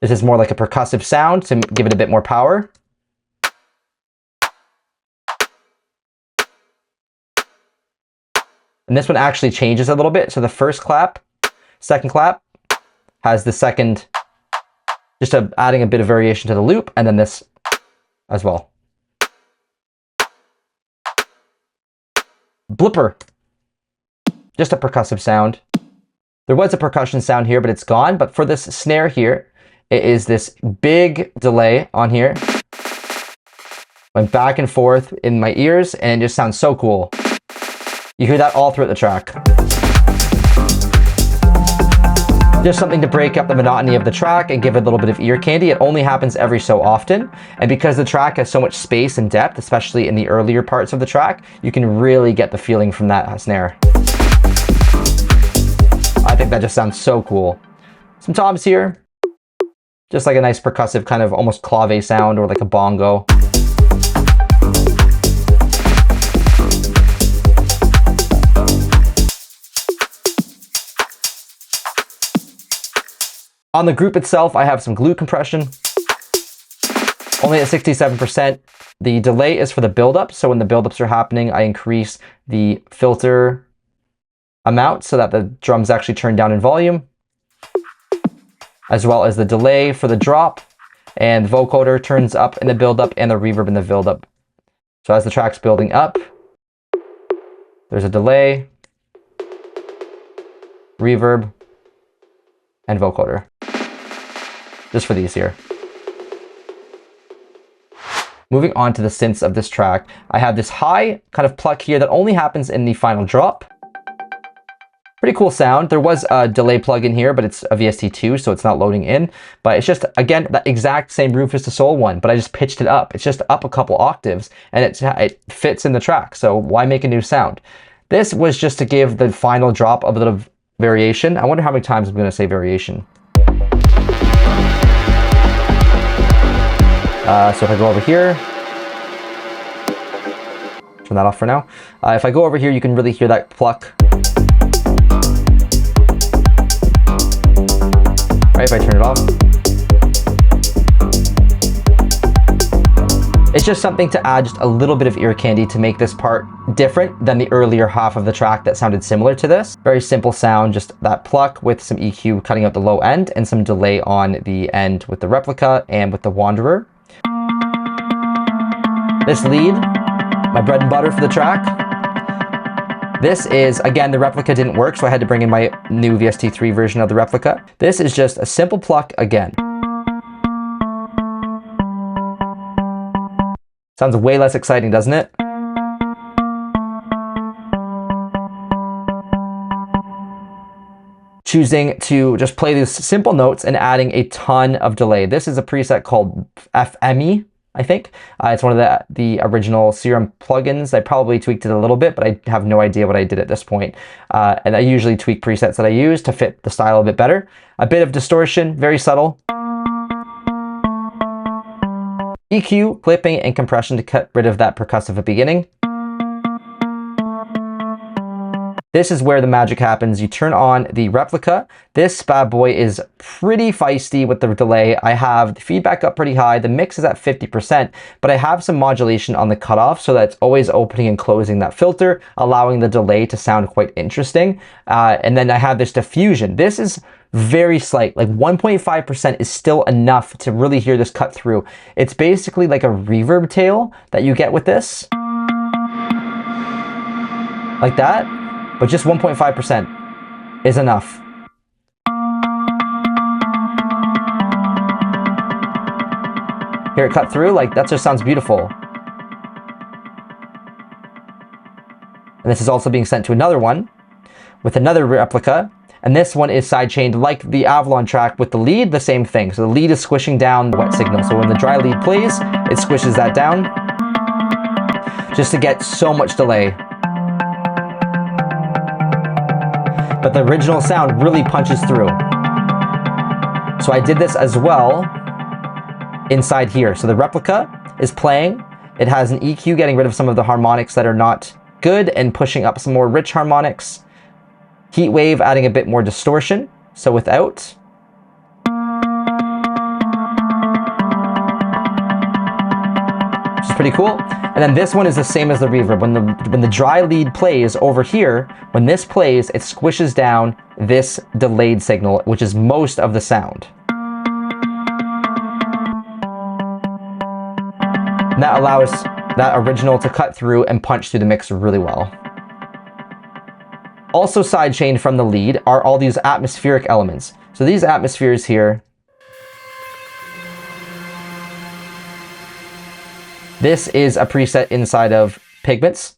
This is more like a percussive sound to give it a bit more power. And this one actually changes a little bit. So the first clap, second clap has the second, just adding a bit of variation to the loop, and then this as well. Blipper, just a percussive sound. There was a percussion sound here, but it's gone. But for this snare here, it is this big delay on here. Went back and forth in my ears, and it just sounds so cool. You hear that all throughout the track. Just something to break up the monotony of the track and give it a little bit of ear candy. It only happens every so often. And because the track has so much space and depth, especially in the earlier parts of the track, you can really get the feeling from that snare. I think that just sounds so cool. Some toms here. Just like a nice percussive kind of almost clave sound, or like a bongo. On the group itself, I have some glue compression, only at 67%. The delay is for the buildup, so when the buildups are happening, I increase the filter amount so that the drums actually turn down in volume, as well as the delay for the drop, and the vocoder turns up in the buildup and the reverb in the buildup. So as the track's building up, there's a delay, reverb, and vocoder. Just for these here. Moving on to the synths of this track, I have this high kind of pluck here that only happens in the final drop. Pretty cool sound. There was a delay plug in here, but it's a VST2, so it's not loading in. But it's just, again, that exact same Rufus Du Sol one, but I just pitched it up. It's just up a couple octaves, and it fits in the track, so why make a new sound? This was just to give the final drop a bit of variation. I wonder how many times I'm going to say variation. So if I go over here, turn that off for now. If I go over here, you can really hear that pluck. Right, if I turn it off. It's just something to add just a little bit of ear candy to make this part different than the earlier half of the track that sounded similar to this. Very simple sound, just that pluck with some EQ cutting out the low end and some delay on the end with the replica and with the Wanderer. This lead, my bread and butter for the track. This is, again, the replica didn't work, so I had to bring in my new VST3 version of the replica. This is just a simple pluck again. Sounds way less exciting, doesn't it? Choosing to just play these simple notes and adding a ton of delay. This is a preset called FME. I think. It's one of the original Serum plugins. I probably tweaked it a little bit, but I have no idea what I did at this point. And I usually tweak presets that I use to fit the style a bit better. A bit of distortion, very subtle. EQ, clipping, and compression to cut rid of that percussive at beginning. This is where the magic happens. You turn on the replica. This bad boy is pretty feisty with the delay. I have the feedback up pretty high. The mix is at 50%, but I have some modulation on the cutoff so that it's always opening and closing that filter, allowing the delay to sound quite interesting. And then I have this diffusion. This is very slight, like 1.5% is still enough to really hear this cut through. It's basically like a reverb tail that you get with this. Like that. But just 1.5% is enough. Hear it cut through? Like, that just sounds beautiful. And this is also being sent to another one with another replica. And this one is sidechained like the AVALON track with the lead, the same thing. So the lead is squishing down the wet signal. So when the dry lead plays, it squishes that down just to get so much delay. But the original sound really punches through. So I did this as well inside here. So the replica is playing. It has an EQ getting rid of some of the harmonics that are not good and pushing up some more rich harmonics. Heat wave adding a bit more distortion. So without. Which is pretty cool. And then this one is the same as the reverb. When the dry lead plays over here, when this plays, it squishes down this delayed signal, which is most of the sound. And that allows that original to cut through and punch through the mix really well. Also sidechained from the lead are all these atmospheric elements. So these atmospheres here, this is a preset inside of Pigments.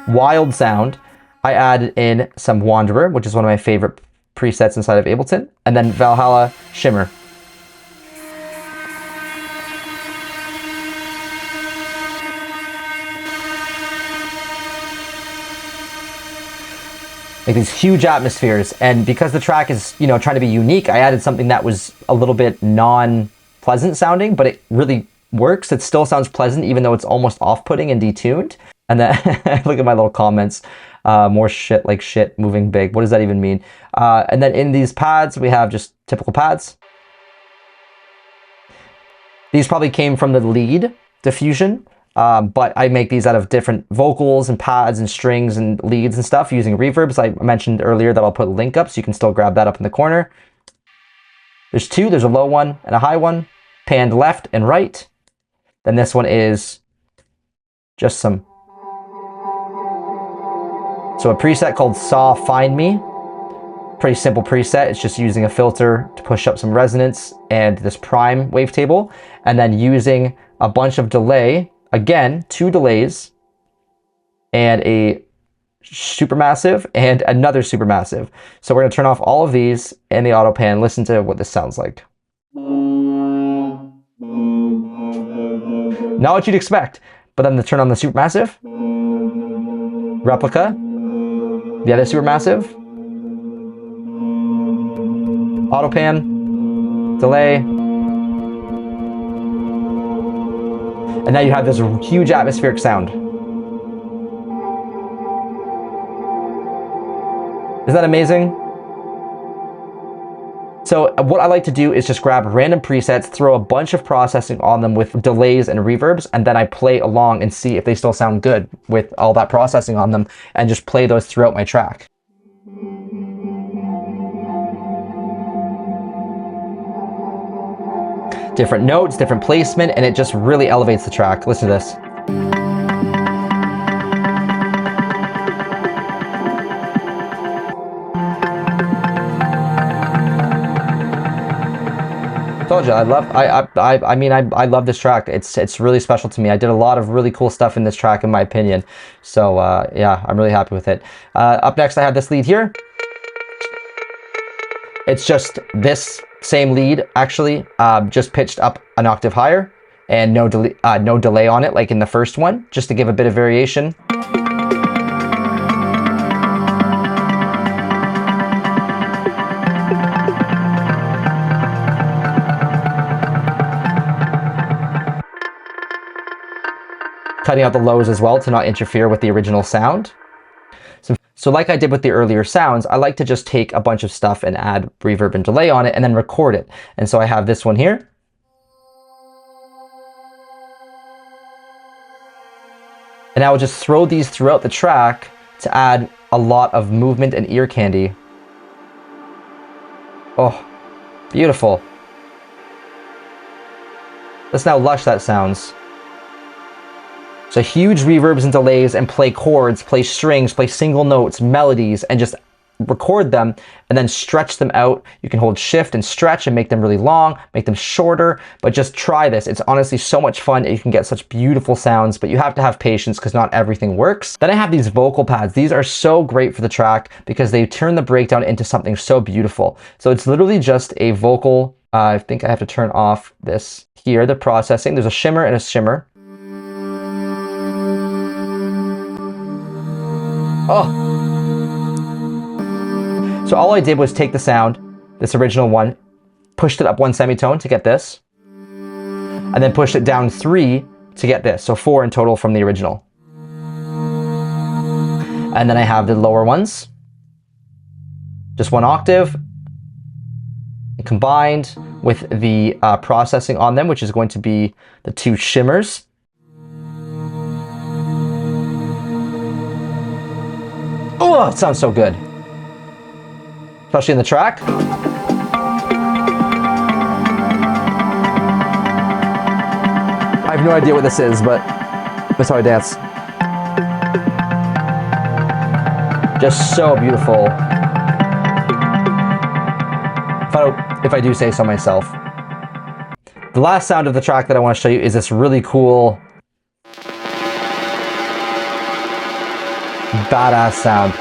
Wild sound. I added in some Wanderer, which is one of my favorite presets inside of Ableton, and then Valhalla Shimmer. Like these huge atmospheres, and because the track is, you know, trying to be unique, I added something that was a little bit non-pleasant sounding, but it really works. It still sounds pleasant, even though it's almost off-putting and detuned. And then look at my little comments. More shit like shit, moving big. What does that even mean? And then in these pads, we have just typical pads. These probably came from the lead diffusion. But I make these out of different vocals and pads and strings and leads and stuff using reverbs. I mentioned earlier that I'll put a link up so you can still grab that up in the corner. There's two, there's a low one and a high one, panned left and right. Then this one is just some. So a preset called Saw Find Me. Pretty simple preset. It's just using a filter to push up some resonance and this prime wavetable, and then using a bunch of delay. Again, 2 delays and a supermassive and another supermassive. So we're going to turn off all of these and the auto pan. Listen to what this sounds like. Not what you'd expect, but then to turn on the supermassive, replica, the other supermassive, auto pan, delay. And now you have this huge atmospheric sound. Isn't that amazing? So what I like to do is just grab random presets, throw a bunch of processing on them with delays and reverbs, and then I play along and see if they still sound good with all that processing on them, and just play those throughout my track. Different notes, different placement, and it just really elevates the track. Listen to this. Told you, I love this track. It's really special to me. I did a lot of really cool stuff in this track, in my opinion. So yeah, I'm really happy with it. Up next, I have this lead here. It's just this same lead, actually, just pitched up an octave higher, and no delay on it like in the first one, just to give a bit of variation. Cutting out the lows as well to not interfere with the original sound. So like I did with the earlier sounds, I like to just take a bunch of stuff and add reverb and delay on it and then record it. And so I have this one here. And I will just throw these throughout the track to add a lot of movement and ear candy. Oh, beautiful. Listen how lush that sounds. So huge reverbs and delays, and play chords, play strings, play single notes, melodies, and just record them and then stretch them out. You can hold shift and stretch and make them really long, make them shorter, but just try this. It's honestly so much fun and you can get such beautiful sounds, but you have to have patience because not everything works. Then I have these vocal pads. These are so great for the track because they turn the breakdown into something so beautiful. So it's literally just a vocal, I think I have to turn off this here, the processing. There's a shimmer and a shimmer. Oh. So all I did was take the sound, this original one, pushed it up 1 semitone to get this, and then pushed it down 3 to get this. So 4 in total from the original. And then I have the lower ones, just 1 octave, combined with the processing on them, which is going to be the 2 shimmers. Oh, it sounds so good. Especially in the track. I have no idea what this is, but that's how I dance. Just so beautiful. If I do say so myself. The last sound of the track that I want to show you is this really cool, badass sound.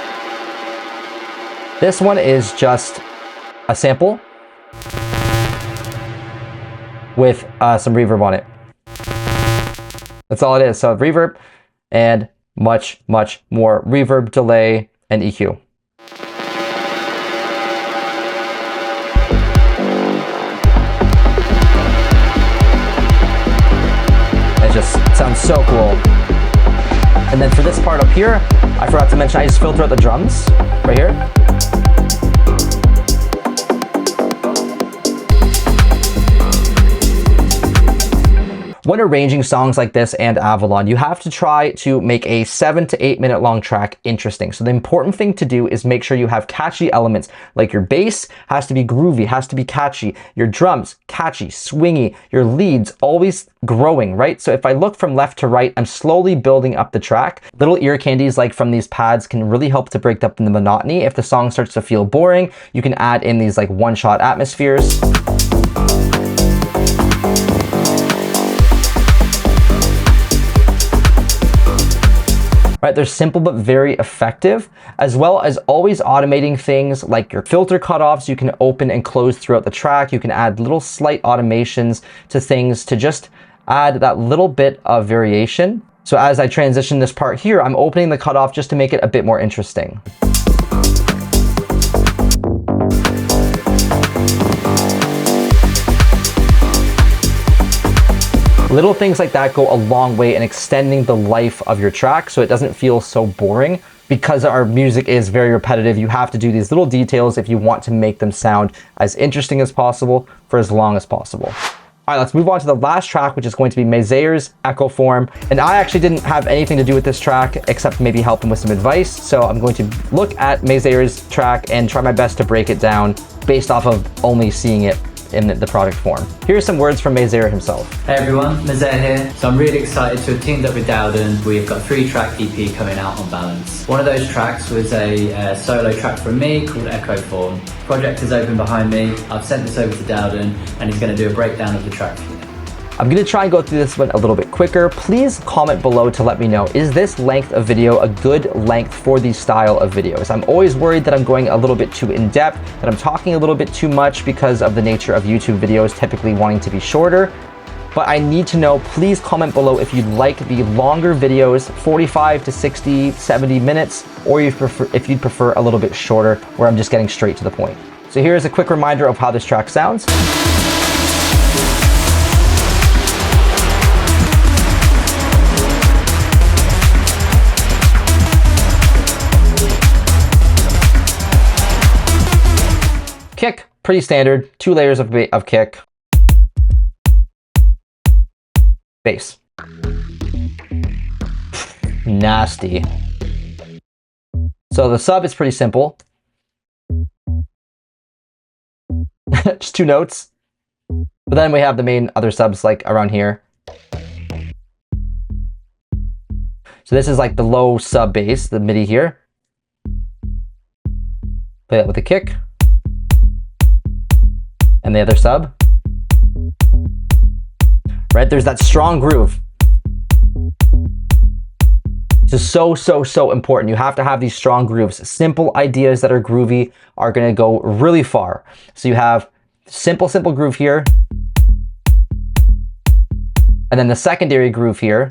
This one is just a sample with some reverb on it. That's all it is. So reverb and much, much more reverb, delay, and EQ. It just sounds so cool. And then for this part up here, I forgot to mention, I just filter out the drums right here. When arranging songs like this and Avalon, you have to try to make a 7 to 8 minute long track interesting. So the important thing to do is make sure you have catchy elements, like your bass has to be groovy, has to be catchy, your drums, catchy, swingy, your leads always growing, right? So if I look from left to right, I'm slowly building up the track. Little ear candies like from these pads can really help to break up the monotony. If the song starts to feel boring, you can add in these like one-shot atmospheres. Right, they're simple but very effective, as well as always automating things like your filter cutoffs. You can open and close throughout the track. You can add little slight automations to things to just add that little bit of variation. So as I transition this part here, I'm opening the cutoff just to make it a bit more interesting. Little things like that go a long way in extending the life of your track so it doesn't feel so boring. Because our music is very repetitive, you have to do these little details if you want to make them sound as interesting as possible for as long as possible. All right, let's move on to the last track, which is going to be Mazer's ECHOFORM. And I actually didn't have anything to do with this track except maybe help him with some advice. So I'm going to look at Mazer's track and try my best to break it down based off of only seeing it in the product form. Here are some words from Mazer himself. Hey everyone, Mazer here. So I'm really excited to have teamed up with Dowden. We've got a 3-track EP coming out on Balance. One of those tracks was a solo track from me called ECHOFORM. Project is open behind me. I've sent this over to Dowden and he's going to do a breakdown of the track for you. I'm gonna try and go through this one a little bit quicker. Please comment below to let me know, is this length of video a good length for the style of videos? I'm always worried that I'm going a little bit too in-depth, that I'm talking a little bit too much because of the nature of YouTube videos typically wanting to be shorter. But I need to know, please comment below if you'd like the longer videos, 45 to 60, 70 minutes, or if you'd prefer a little bit shorter where I'm just getting straight to the point. So here's a quick reminder of how this track sounds. Kick, pretty standard, 2 layers of kick. Bass. Nasty. So the sub is pretty simple. Just 2 notes. But then we have the main other subs like around here. So this is like the low sub bass, the MIDI here. Play that with the kick. And the other sub. Right, there's that strong groove. This is so important. You have to have these strong grooves. Simple ideas that are groovy are gonna go really far. So you have simple groove here. And then the secondary groove here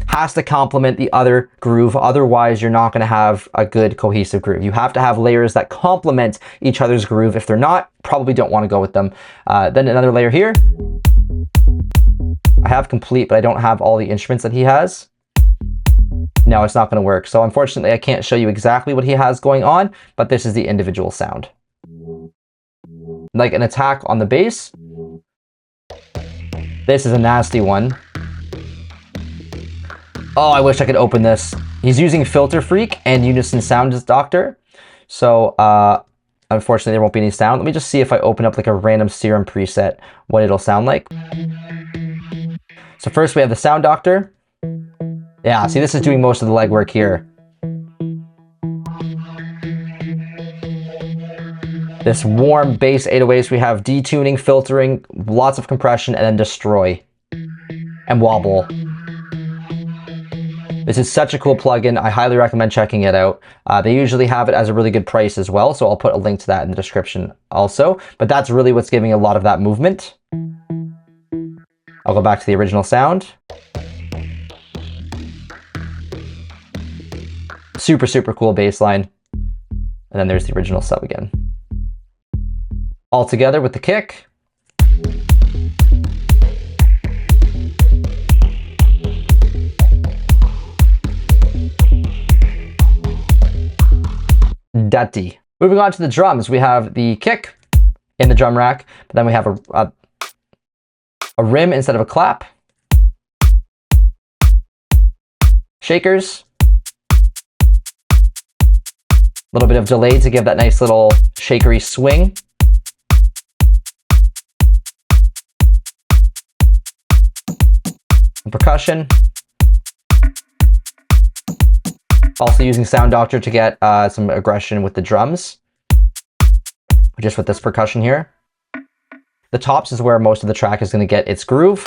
has to complement the other groove. Otherwise, you're not gonna have a good cohesive groove. You have to have layers that complement each other's groove. If they're not, probably don't wanna go with them. Then another layer here. I have complete, but I don't have all the instruments that he has. No, it's not gonna work. So unfortunately, I can't show you exactly what he has going on, but this is the individual sound. Like an attack on the bass. This is a nasty one. Oh, I wish I could open this. He's using Filter Freak and Unison Sound Doctor. So unfortunately, there won't be any sound. Let me just see if I open up like a random Serum preset, what it'll sound like. So first we have the Sound Doctor. Yeah, see, this is doing most of the legwork here. This warm bass 808s, we have detuning, filtering, lots of compression, and then destroy and wobble. This is such a cool plugin. I highly recommend checking it out. They usually have it as a really good price as well, so I'll put a link to that in the description also. But that's really what's giving a lot of that movement. I'll go back to the original sound. Super cool bass line. And then there's the original sub again. All together with the kick. Dirty. Moving on to the drums, we have the kick in the drum rack, but then we have a rim instead of a clap. Shakers. A little bit of delay to give that nice little shakery swing. And percussion. Also using Sound Doctor to get some aggression with the drums. Just with this percussion here. The tops is where most of the track is going to get its groove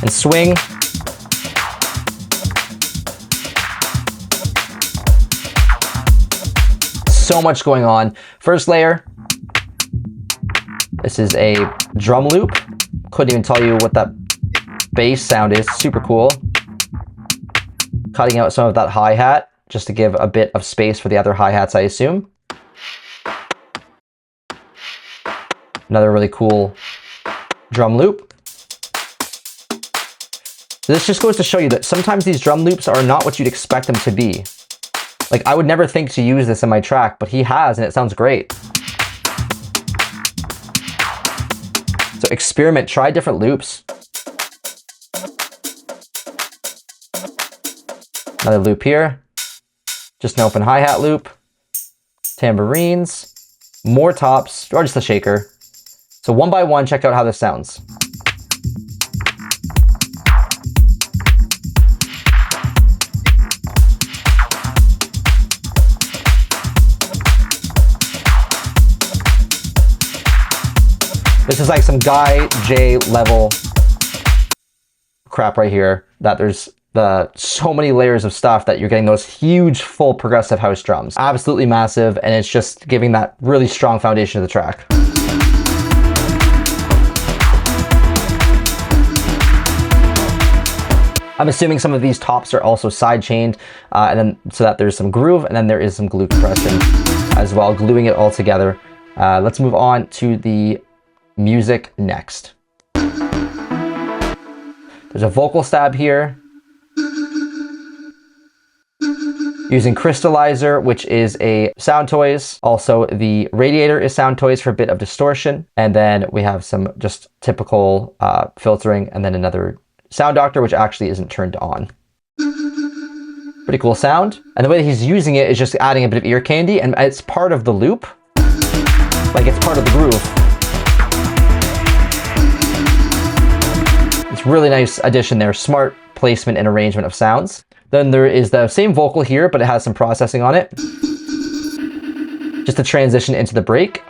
and swing. So much going on. First layer. This is a drum loop. Couldn't even tell you what that bass sound is. Super cool. Cutting out some of that hi-hat just to give a bit of space for the other hi-hats, I assume. Another really cool drum loop. This just goes to show you that sometimes these drum loops are not what you'd expect them to be. Like, I would never think to use this in my track, but he has, and it sounds great. So experiment, try different loops. Another loop here. Just an open hi-hat loop. Tambourines. More tops, or just a shaker. So one by one, check out how this sounds. This is like some Guy J level crap right here, that there's so many layers of stuff that you're getting those huge full progressive house drums. Absolutely massive, and it's just giving that really strong foundation to the track. I'm assuming some of these tops are also side chained, and then so that there's some groove, and then there is some glue compression as well, gluing it all together. Let's move on to the music next. There's a vocal stab here. Using Crystallizer, which is a Sound Toys. Also, the Radiator is Sound Toys for a bit of distortion. And then we have some just typical filtering, and then another Sound Doctor, which actually isn't turned on. Pretty cool sound. And the way that he's using it is just adding a bit of ear candy, and it's part of the loop. Like, it's part of the groove. It's really nice addition there. Smart placement and arrangement of sounds. Then there is the same vocal here, but it has some processing on it. Just to transition into the break.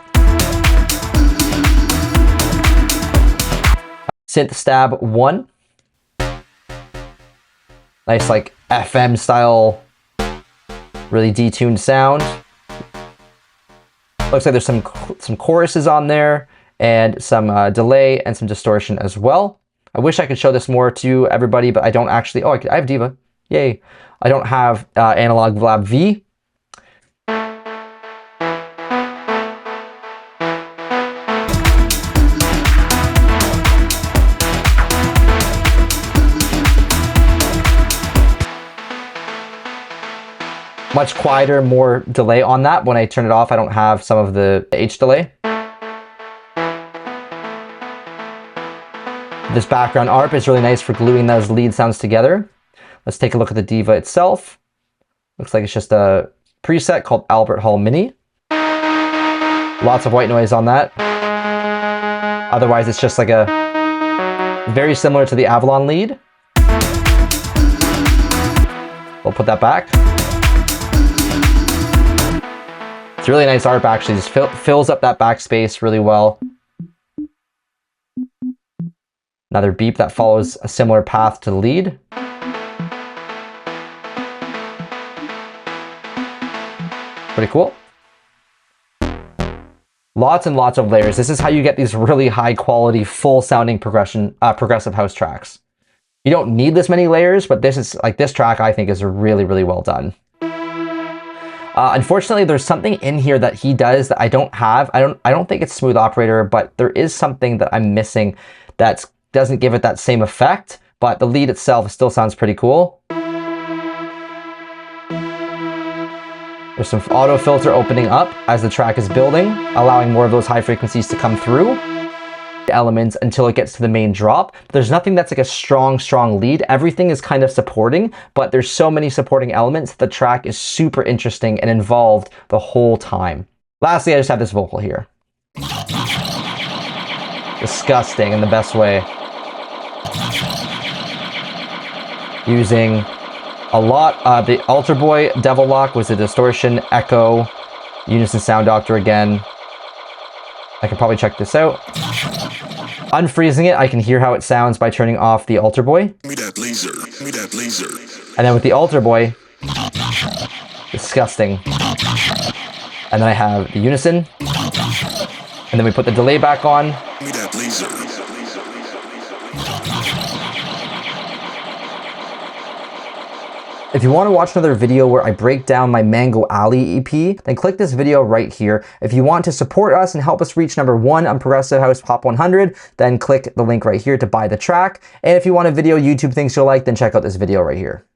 Synth stab 1. Nice, like, FM style, really detuned sound. Looks like there's some choruses on there, and some delay and some distortion as well. I wish I could show this more to everybody, but I don't actually. Oh, I have Diva. Yay. I don't have Analog Lab V. Much quieter, more delay on that. When I turn it off, I don't have some of the H delay. This background ARP is really nice for gluing those lead sounds together. Let's take a look at the Diva itself. Looks like it's just a preset called Albert Hall Mini. Lots of white noise on that. Otherwise, it's just like a very similar to the AVALON lead. We'll put that back. It's a really nice ARP, actually. Just fills up that backspace really well. Another beep that follows a similar path to the lead. Pretty cool. Lots and lots of layers. This is how you get these really high quality, full sounding progressive house tracks. You don't need this many layers, but this track I think is really, really well done. Unfortunately, there's something in here that he does that I don't have. I don't think it's Smooth Operator, but there is something that I'm missing that doesn't give it that same effect, but the lead itself still sounds pretty cool. There's some auto filter opening up as the track is building, allowing more of those high frequencies to come through elements until it gets to the main drop. There's nothing that's like a strong lead. Everything is kind of supporting, but there's so many supporting elements. The track is super interesting and involved the whole time. Lastly, I just have this vocal here. Disgusting in the best way. Using a lot, the Alter Boy Devil Lock was a distortion, echo, Unison Sound Doctor again. I can probably check this out. Unfreezing it, I can hear how it sounds by turning off the Alter Boy. Give me that laser. Give me that laser. And then with the Alter Boy, disgusting. And then I have the Unison. And then we put the delay back on. Give me that laser. If you want to watch another video where I break down my Mango Alley EP, then click this video right here. If you want to support us and help us reach #1 on Progressive House Top 100, then click the link right here to buy the track. And if you want a video YouTube thinks you'll like, then check out this video right here.